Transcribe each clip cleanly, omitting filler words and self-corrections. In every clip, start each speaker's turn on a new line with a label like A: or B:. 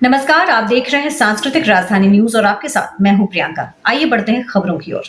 A: नमस्कार, आप देख रहे हैं सांस्कृतिक राजधानी न्यूज और आपके साथ मैं हूं प्रियंका। आइए बढ़ते हैं खबरों की ओर।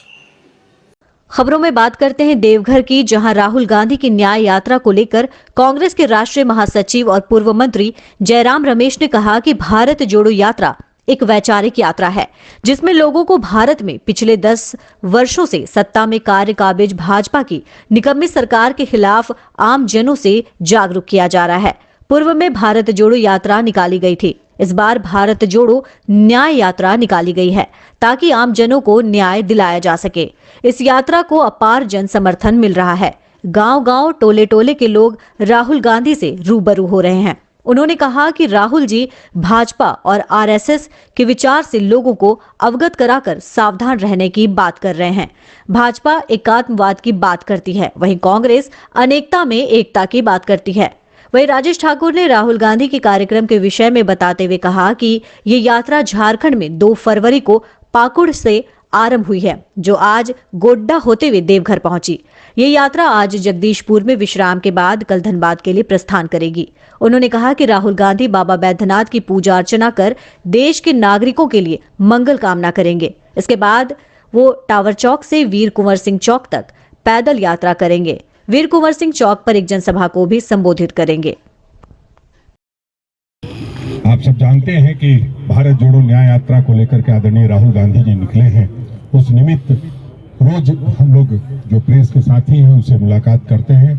B: खबरों में बात करते हैं देवघर की, जहां राहुल गांधी की न्याय यात्रा को लेकर कांग्रेस के राष्ट्रीय महासचिव और पूर्व मंत्री जयराम रमेश ने कहा कि भारत जोड़ो यात्रा एक वैचारिक यात्रा है, जिसमें लोगों को भारत में पिछले 10 वर्षों से सत्ता में कार्य काबिज भाजपा की निकम्मी सरकार के खिलाफ आम जनों से जागरूक किया जा रहा है। पूर्व में भारत जोड़ो यात्रा निकाली गई थी, इस बार भारत जोड़ो न्याय यात्रा निकाली गई है ताकि आम जनों को न्याय दिलाया जा सके। इस यात्रा को अपार जन समर्थन मिल रहा है। गांव-गांव, टोले-टोले के लोग राहुल गांधी से रूबरू हो रहे हैं। उन्होंने कहा कि राहुल जी भाजपा और आरएसएस के विचार से लोगों को अवगत कराकर सावधान रहने की बात कर रहे हैं। भाजपा एकात्मवाद की बात करती है, वहीं कांग्रेस अनेकता में एकता की बात करती है। वहीं राजेश ठाकुर ने राहुल गांधी के कार्यक्रम के विषय में बताते हुए कहा कि ये यात्रा झारखंड में 2 फरवरी को पाकुड़ से आरंभ हुई है, जो आज गोड्डा होते हुए देवघर पहुंची। ये यात्रा आज जगदीशपुर में विश्राम के बाद कल धनबाद के लिए प्रस्थान करेगी। उन्होंने कहा कि राहुल गांधी बाबा बैद्यनाथ की पूजा अर्चना कर देश के नागरिकों के लिए मंगल कामना करेंगे। इसके बाद वो टावर चौक से वीर कुंवर सिंह चौक तक पैदल यात्रा करेंगे। वीर कुंवर सिंह चौक पर एक जनसभा को भी संबोधित करेंगे।
C: आप सब जानते हैं कि भारत जोड़ो न्याय यात्रा को लेकर के आदरणीय राहुल गांधी जी निकले हैं। उस निमित्त रोज हम लोग जो प्रेस के साथी हैं उनसे मुलाकात करते हैं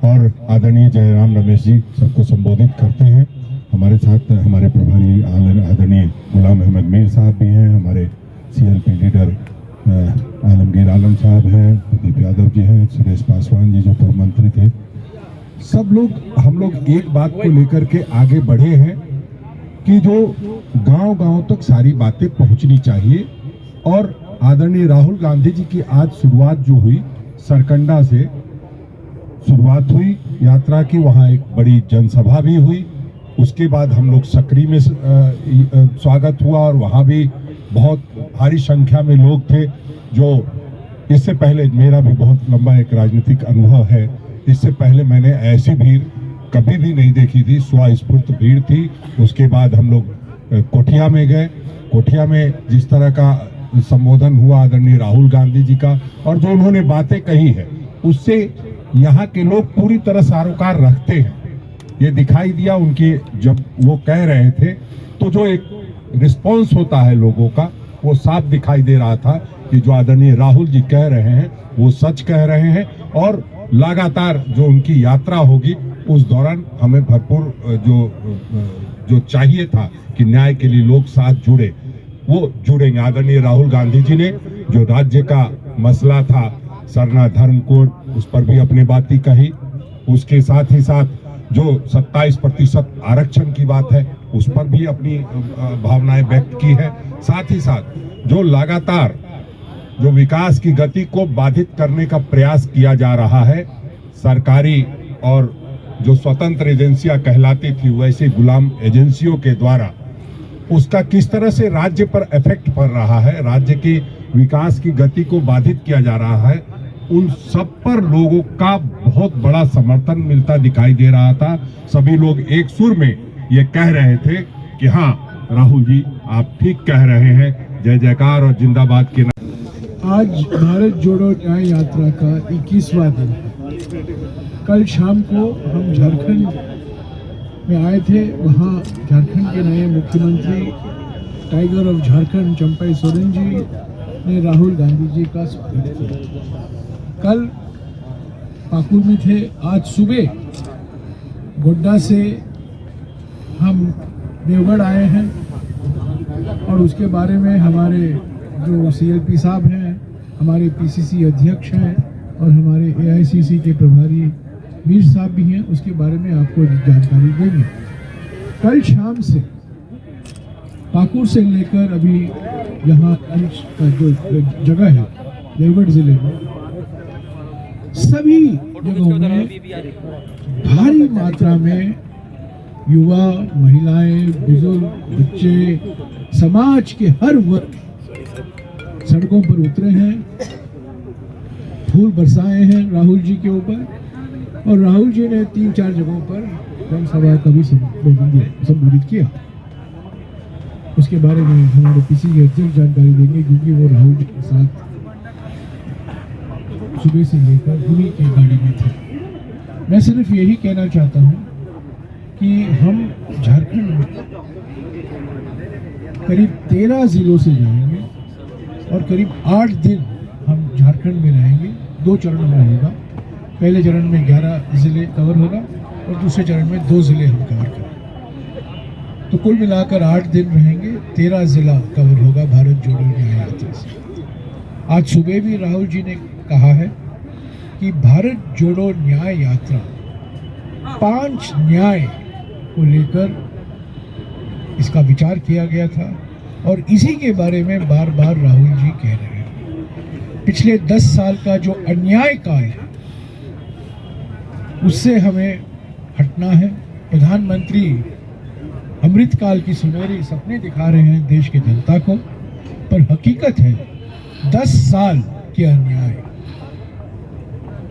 C: और आदरणीय जयराम रमेश जी सबको संबोधित करते हैं। हमारे साथ हमारे प्रभारी आदरणीय गुलाम अहमद मीर साहब भी हैं, हमारे सीएलपी लीडर आलमगीर आलम साहब हैं, प्रदीप यादव जी हैं, सुरेश पासवान जी जो पूर्व मंत्री थे। सब लोग हम लोग एक बात को लेकर के आगे बढ़े हैं कि जो गांव-गांव तक सारी बातें पहुंचनी चाहिए। और आदरणीय राहुल गांधी जी की आज शुरुआत जो हुई, सरकंडा से शुरुआत हुई यात्रा की, वहां एक बड़ी जनसभा भी हुई। उसके बाद हम लोग सकरी में स्वागत हुआ और वहां भी बहुत भारी संख्या में लोग थे। जो इससे पहले मेरा भी बहुत लंबा एक राजनीतिक अनुभव है, इससे पहले मैंने ऐसी भीड़ कभी भी नहीं देखी थी। स्वस्फूर्त भीड़ थी। उसके बाद हम लोग कोठिया में गए। कोठिया में जिस तरह का संबोधन हुआ आदरणीय राहुल गांधी जी का और जो उन्होंने बातें कही है, उससे यहाँ के लोग पूरी तरह सरोकार रखते हैं। ये दिखाई दिया उनके, जब वो कह रहे थे तो जो एक रिस्पॉन्स होता है लोगों का, वो साफ दिखाई दे रहा था कि जो आदरणीय राहुल जी कह रहे हैं वो सच कह रहे हैं। और लगातार जो उनकी यात्रा होगी उस दौरान हमें भरपूर जो चाहिए था कि न्याय के लिए लोग साथ जुड़े, वो जुड़ेंगे। आदरणीय राहुल गांधी जी ने जो राज्य का मसला था सरना धर्म कोड, उस पर भी अपनी बातें कही। उसके साथ ही साथ जो 27% आरक्षण की बात है उस पर भी अपनी भावनाएं व्यक्त की है। साथ ही साथ जो लगातार जो विकास की गति को बाधित करने का प्रयास किया जा रहा है, सरकारी और जो स्वतंत्र एजेंसियां कहलाती थी वैसे गुलाम एजेंसियों के द्वारा, उसका किस तरह से राज्य पर इफेक्ट पड़ रहा है, राज्य के विकास की गति को बाधित किया जा रहा है, उन सब पर लोगों का बहुत बड़ा समर्थन मिलता दिखाई दे रहा था। सभी लोग एक सुर में ये कह रहे थे कि हाँ राहुल जी आप ठीक कह रहे हैं, जय जयकार और जिंदाबाद के।
D: आज भारत जोड़ो न्याय यात्रा का 21वां दिन है। कल शाम को हम झारखंड में आए थे। वहाँ झारखंड के नए मुख्यमंत्री टाइगर ऑफ झारखंड चंपाई सोरेन जी ने राहुल गांधी जी का स्वागत किया। कल पाकुड़ में थे। आज सुबह गोड्डा से हम देवगढ़ आए हैं और उसके बारे में हमारे जो सीएलपी साहब हैं, हमारे पीसीसी अध्यक्ष हैं और हमारे एआईसीसी के प्रभारी मीर साहब भी हैं, उसके बारे में आपको जानकारी देंगे। कल शाम से पाकुड़ से लेकर अभी यहाँ जो जगह है देवगढ़ जिले में, सभी जगहों में भारी मात्रा में युवा, महिलाएं, बुजुर्ग, बच्चे, समाज के हर वर्ग सड़कों पर उतरे हैं, फूल बरसाए हैं राहुल जी के ऊपर। और राहुल जी ने 3-4 जगहों पर जनसभा का भी संबोधित किया। उसके बारे में हमारे पीसी के एग्जैक्ट जानकारी देंगे, क्योंकि वो राहुल जी के साथ सुबह से लेकर उन्हीं की गाड़ी में थे। मैं सिर्फ यही कहना चाहता हूँ कि हम झारखंड में करीब 13 जिलों से जाएंगे और करीब 8 दिन हम झारखंड में रहेंगे। 2 चरण में होगा। पहले चरण में 11 जिले कवर होगा और दूसरे चरण में 2 जिले हम कवर करेंगे। तो कुल मिलाकर 8 दिन रहेंगे, 13 जिला कवर होगा भारत जोड़ो न्याय यात्रा से। आज सुबह भी राहुल जी ने कहा है कि भारत जोड़ो न्याय यात्रा 5 न्याय को लेकर इसका विचार किया गया था और इसी के बारे में बार बार राहुल जी कह रहे हैं। पिछले 10 साल का जो अन्याय काल है उससे हमें हटना है। प्रधानमंत्री अमृतकाल की सुनहरी सपने दिखा रहे हैं देश की जनता को, पर हकीकत है 10 साल के अन्याय।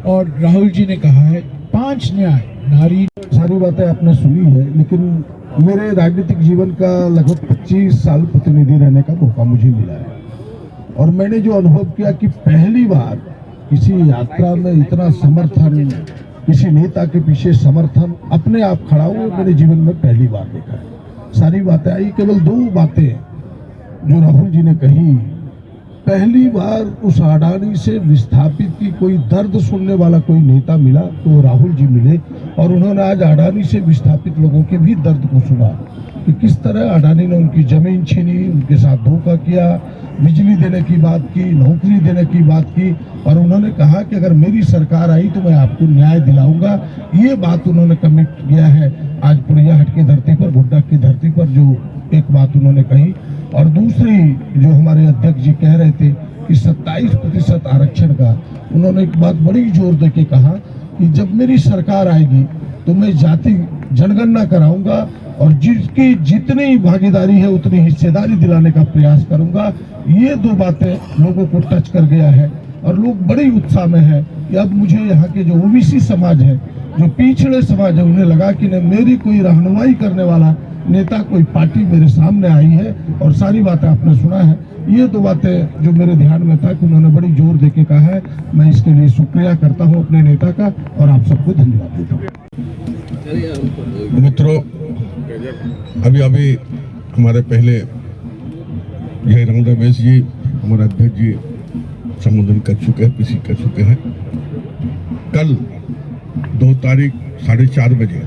D: और राहुल जी ने कहा है 5 न्याय नारी।
C: सारी बातें आपने सुनी है, लेकिन मेरे राजनीतिक जीवन का लगभग 25 साल प्रतिनिधि रहने का मौका मुझे मिला है और मैंने जो अनुभव किया कि पहली बार किसी यात्रा में इतना समर्थन, किसी नेता के पीछे समर्थन अपने आप खड़ा हुआ मेरे जीवन में पहली बार देखा है। सारी बातें आई, केवल 2 बातें जो राहुल जी ने कही। पहली बार उस अडानी से विस्थापित की कोई दर्द सुनने वाला कोई नेता मिला तो राहुल जी मिले और उन्होंने आज अडानी से विस्थापित लोगों के भी दर्द को सुना कि किस तरह अडानी ने उनकी जमीन छीनी, उनके साथ धोखा किया, बिजली देने की बात की, नौकरी देने की बात की और उन्होंने कहा कि अगर मेरी सरकार आई तो मैं आपको न्याय दिलाऊंगा। ये बात उन्होंने कमिट किया है आज पुड़ियाहाट की धरती पर, गोड्डा की धरती पर जो एक बात उन्होंने कही। और दूसरी जो हमारे अध्यक्ष जी कह रहे थे कि 27% आरक्षण का, उन्होंने एक बात बड़ी जोर दे के कहा कि जब मेरी सरकार आएगी तो मैं जाति जनगणना कराऊंगा और जिसकी जितनी भागीदारी है उतनी हिस्सेदारी दिलाने का प्रयास करूंगा। ये 2 बातें लोगों को टच कर गया है और लोग बड़े उत्साह में हैं कि अब मुझे यहाँ के जो ओबीसी समाज है, जो पिछड़े समाज है, उन्हें लगा कि न मेरी कोई रहनुमाई करने वाला नेता, कोई पार्टी मेरे सामने आई है। और सारी बातें आपने सुना है। ये 2 बातें जो मेरे ध्यान में था कि उन्होंने बड़ी जोर देके कहा है, मैं इसके लिए शुक्रिया करता हूँ अपने नेता का और आप सबको धन्यवाद देता हूँ।
E: मित्रों, अभी हमारे पहले जयराम रमेश जी, हमारे अध्यक्ष जी संबोधन कर चुके हैं, पीसी कर चुके हैं। कल 2 तारीख 4:30 बजे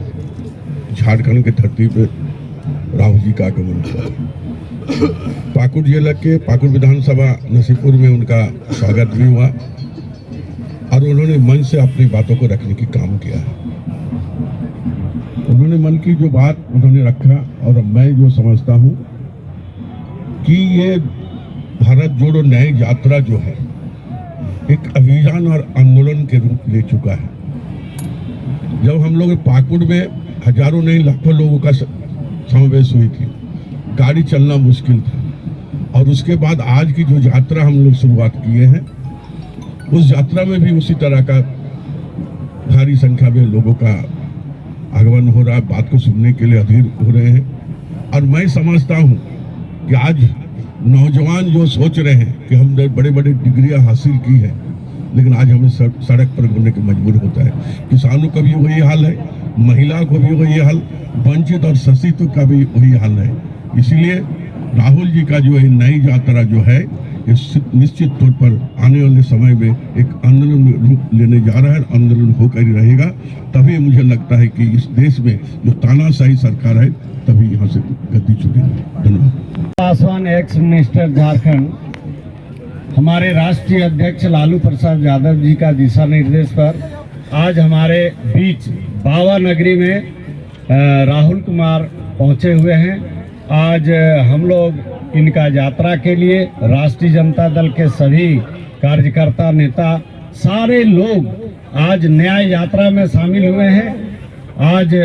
E: झारखंड की धरती पे राहुल जी का आगमन हुआ। पाकुड़ जिला के पाकुड़ विधानसभा नसीपुर में उनका स्वागत भी हुआ और उन्होंने मन से अपनी बातों को रखने की काम किया है। उन्होंने मन की जो बात उन्होंने रखा और मैं जो समझता हूँ कि ये भारत जोड़ो न्याय यात्रा जो है एक अभियान और आंदोलन के रूप ले चुका है। जब हम लोग पाकुड़ में हजारों नहीं लाखों लोगों का समावेश हुई थी, गाड़ी चलना मुश्किल था और उसके बाद आज की जो यात्रा हम लोग शुरुआत किए हैं, उस यात्रा में भी उसी तरह का भारी संख्या में लोगों का आगमन हो रहा है, बात को सुनने के लिए अधीर हो रहे हैं। और मैं समझता हूँ कि आज नौजवान जो सोच रहे हैं कि हमने बड़े बड़े डिग्रियां हासिल की है, लेकिन आज हमें सड़क पर घूमने के मजबूर होता है। किसानों का भी वही हाल है, महिला को भी वही हाल, वंचित और शोषित का भी वही हाल है। इसीलिए राहुल जी का जो नई यात्रा जो है, ये निश्चित तौर पर आने वाले समय में एक आंदोलन रूप लेने जा रहा है, आंदोलन होकर ही रहेगा। तभी मुझे लगता है कि इस देश में जो तानाशाही सरकार है तभी यहाँ से गद्दी छूटेगी। धन्यवाद।
F: पासवान एक्स मिनिस्टर झारखंड, हमारे राष्ट्रीय अध्यक्ष लालू प्रसाद यादव जी का दिशा निर्देश पर आज हमारे बीच बाबा नगरी में राहुल कुमार पहुंचे हुए हैं। आज हम लोग इनका यात्रा के लिए राष्ट्रीय जनता दल के सभी कार्यकर्ता, नेता, सारे लोग आज न्याय यात्रा में शामिल हुए हैं। आज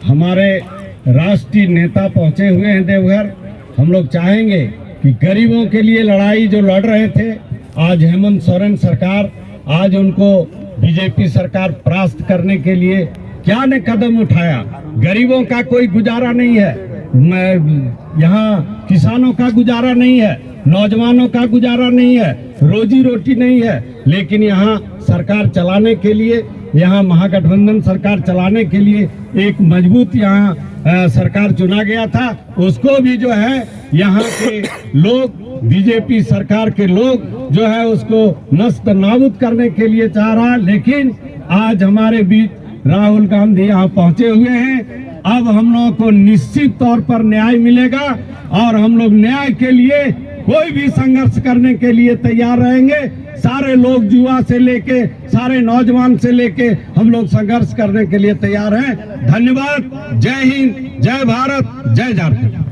F: हमारे राष्ट्रीय नेता पहुंचे हुए हैं देवघर। हम लोग चाहेंगे कि गरीबों के लिए लड़ाई जो लड़ रहे थे, आज हेमंत सोरेन सरकार, आज उनको बीजेपी सरकार परास्त करने के लिए क्या ने कदम उठाया। गरीबों का कोई गुजारा नहीं है। यहाँ किसानों का गुजारा नहीं है, नौजवानों का गुजारा नहीं है, रोजी रोटी नहीं है, लेकिन यहाँ सरकार चलाने के लिए, यहाँ महागठबंधन सरकार चलाने के लिए एक मजबूत यहाँ सरकार चुना गया था। उसको भी जो है यहाँ के लोग, बीजेपी सरकार के लोग जो है उसको नस्त नाबूद करने के लिए चाह रहा है। लेकिन आज हमारे बीच राहुल गांधी यहाँ पहुंचे हुए हैं। अब हम लोगों को निश्चित तौर पर न्याय मिलेगा और हम लोग न्याय के लिए कोई भी संघर्ष करने के लिए तैयार रहेंगे। सारे लोग, युवा से लेके सारे नौजवान से लेके हम लोग संघर्ष करने के लिए तैयार हैं। धन्यवाद। जय हिंद, जय भारत, जय झारखंड।